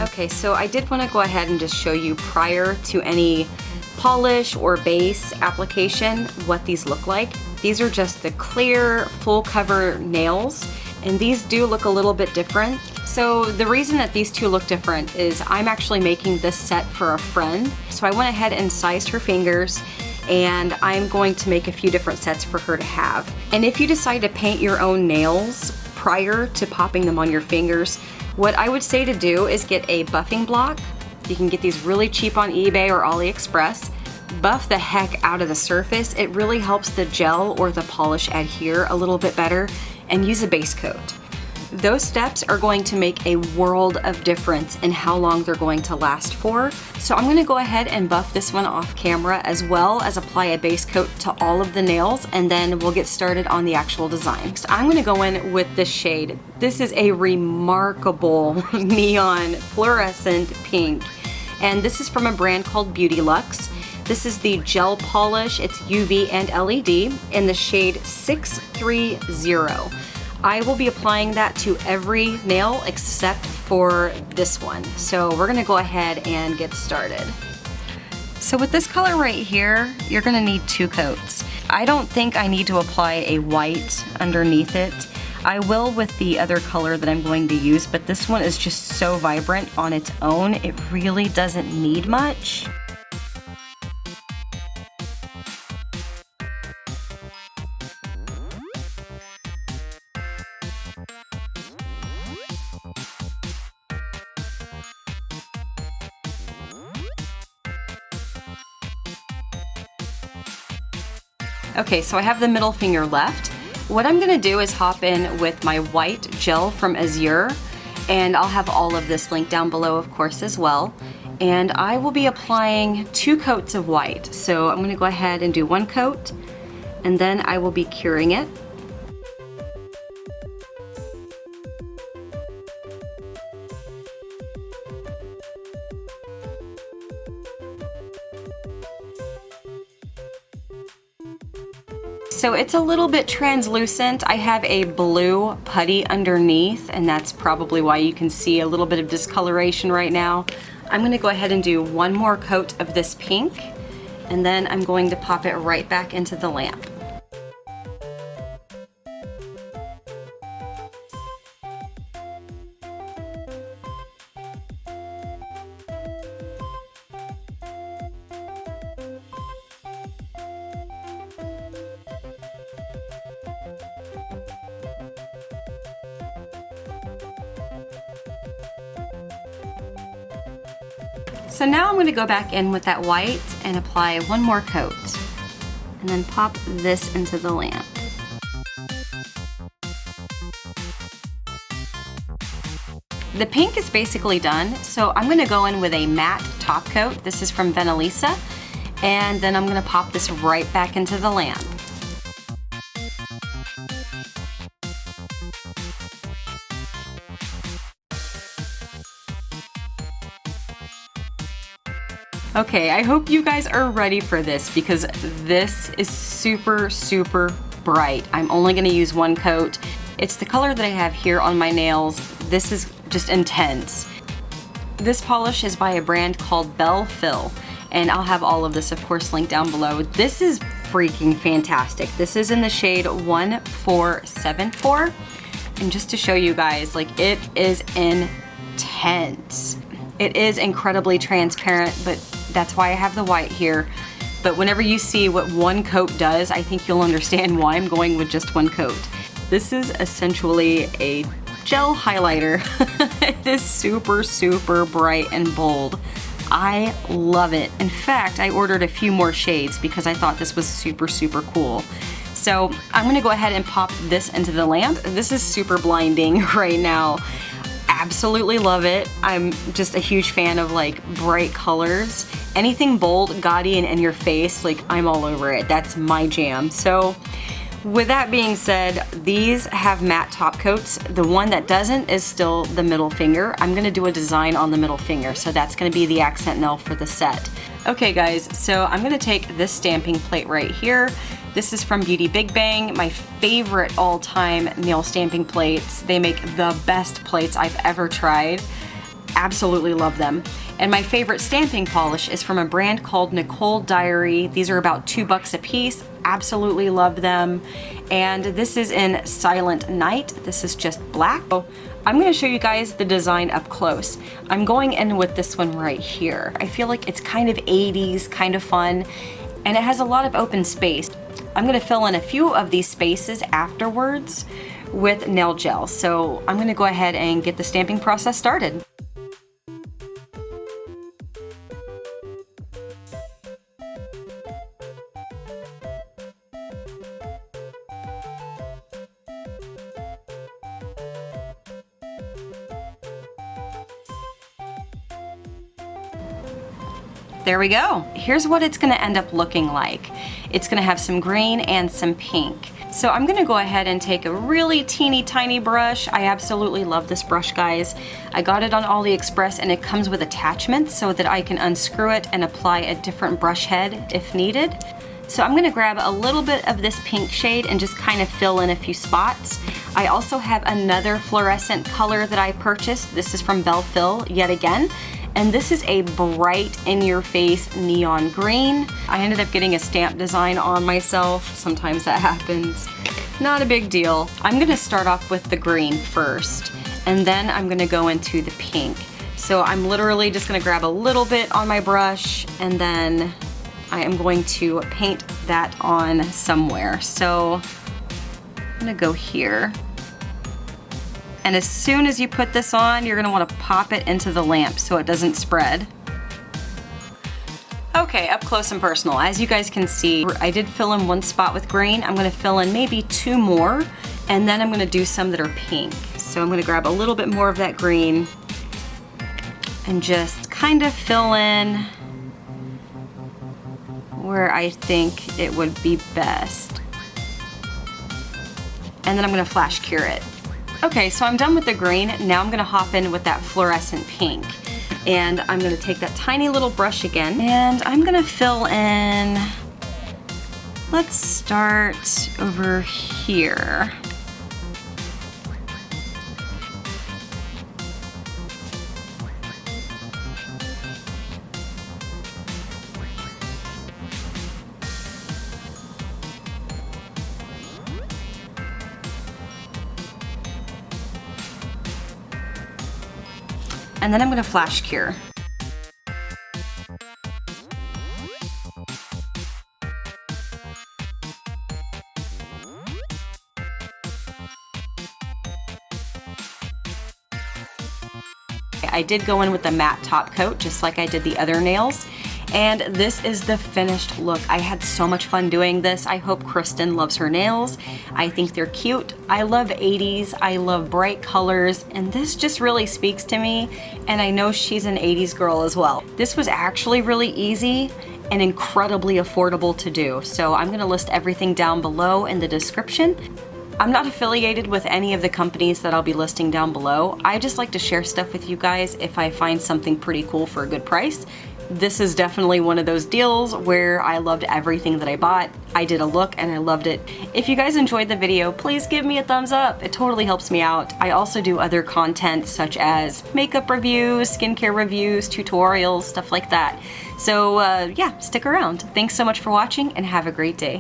Okay, so I did want to go ahead and just show you prior to any polish or base application what these look like. These are just the clear full cover nails, and these do look a little bit different. So the reason that these two look different is I'm actually making this set for a friend. So I went ahead and sized her fingers, and I'm going to make a few different sets for her to have. And if you decide to paint your own nails prior to popping them on your fingers, what I would say to do is get a buffing block. You can get these really cheap on eBay or Aliexpress. Buff the heck out of the surface. It really helps the gel or the polish adhere a little bit better, and use a base coat. Those steps are going to make a world of difference in how long they're going to last for. So I'm gonna go ahead and buff this one off camera, as well as apply a base coat to all of the nails, and then we'll get started on the actual design. So I'm gonna go in with this shade. This is a remarkable neon fluorescent pink, and this is from a brand called Beautilux. This is the gel polish. It's UV and LED in the shade 630. I will be applying that to every nail except for this one. So we're gonna go ahead and get started. So with this color right here, you're gonna need 2 coats. I don't think I need to apply a white underneath it. I will with the other color that I'm going to use, but this one is just so vibrant on its own, it really doesn't need much. Okay, so I have the middle finger left. What I'm gonna do is hop in with my white gel from Azure, and I'll have all of this linked down below, of course, as well. And I will be applying 2 coats of white. So I'm gonna go ahead and do 1 coat, and then I will be curing it. So it's a little bit translucent. I have a blue putty underneath, and that's probably why you can see a little bit of discoloration right now. I'm gonna go ahead and do 1 more coat of this pink, and then I'm going to pop it right back into the lamp. So now I'm gonna go back in with that white and apply 1 more coat, and then pop this into the lamp. The pink is basically done, so I'm gonna go in with a matte top coat. This is from Venalisa, and then I'm gonna pop this right back into the lamp. Okay, I hope you guys are ready for this, because this is super, super bright. I'm only gonna use 1 coat. It's the color that I have here on my nails. This is just intense. This polish is by a brand called Belle Fille, and I'll have all of this, of course, linked down below. This is freaking fantastic. This is in the shade 1474, and just to show you guys, like, it is intense. It is incredibly transparent, but that's why I have the white here. But whenever you see what 1 coat does, I think you'll understand why I'm going with just 1 coat. This is essentially a gel highlighter. It is super, super bright and bold. I love it. In fact, I ordered a few more shades because I thought this was super, super cool. So I'm gonna go ahead and pop this into the lamp. This is super blinding right now. Absolutely love it. I'm just a huge fan of like bright colors. Anything bold, gaudy, and in your face, like, I'm all over it. That's my jam. So with that being said, these have matte top coats. The one that doesn't is still the middle finger. I'm gonna do a design on the middle finger, so that's gonna be the accent nail for the set. Okay guys, so I'm gonna take this stamping plate right here. This is from Beauty Big Bang, my favorite all-time nail stamping plates. They make the best plates I've ever tried. Absolutely love them. And my favorite stamping polish is from a brand called Nicole Diary. These are about $2 a piece. Absolutely love them. And this is in Silent Night. This is just black. So I'm gonna show you guys the design up close. I'm going in with this one right here. I feel like it's kind of 80s, kind of fun, and it has a lot of open space. I'm gonna fill in a few of these spaces afterwards with nail gel. So I'm gonna go ahead and get the stamping process started. There we go. Here's what it's gonna end up looking like. It's gonna have some green and some pink. So I'm gonna go ahead and take a really teeny tiny brush. I absolutely love this brush, guys. I got it on Aliexpress and it comes with attachments so that I can unscrew it and apply a different brush head if needed. So I'm gonna grab a little bit of this pink shade and just kind of fill in a few spots. I also have another fluorescent color that I purchased. This is from Belle Fille, yet again. And this is a bright in-your-face neon green. I ended up getting a stamp design on myself. Sometimes that happens. Not a big deal. I'm gonna start off with the green first, and then I'm gonna go into the pink. So I'm literally just gonna grab a little bit on my brush, and then I am going to paint that on somewhere. So I'm gonna go here. And as soon as you put this on, you're gonna wanna pop it into the lamp so it doesn't spread. Okay, up close and personal. As you guys can see, I did fill in one spot with green. I'm gonna fill in maybe 2 more, and then I'm gonna do some that are pink. So I'm gonna grab a little bit more of that green and just kind of fill in where I think it would be best. And then I'm gonna flash cure it. Okay, so I'm done with the green. Now I'm gonna hop in with that fluorescent pink. And I'm gonna take that tiny little brush again, and I'm gonna fill in, let's start over here. And then I'm gonna flash cure. I did go in with the matte top coat, just like I did the other nails. And this is the finished look. I had so much fun doing this. I hope Kristen loves her nails. I think they're cute. I love 80s, I love bright colors, and this just really speaks to me, and I know she's an 80s girl as well. This was actually really easy and incredibly affordable to do. So I'm gonna list everything down below in the description. I'm not affiliated with any of the companies that I'll be listing down below. I just like to share stuff with you guys if I find something pretty cool for a good price. This is definitely one of those deals where I loved everything that I bought. I did a look and I loved it. If you guys enjoyed the video, please give me a thumbs up. It totally helps me out. I also do other content such as makeup reviews, skincare reviews, tutorials, stuff like that. So yeah, stick around. Thanks so much for watching and have a great day.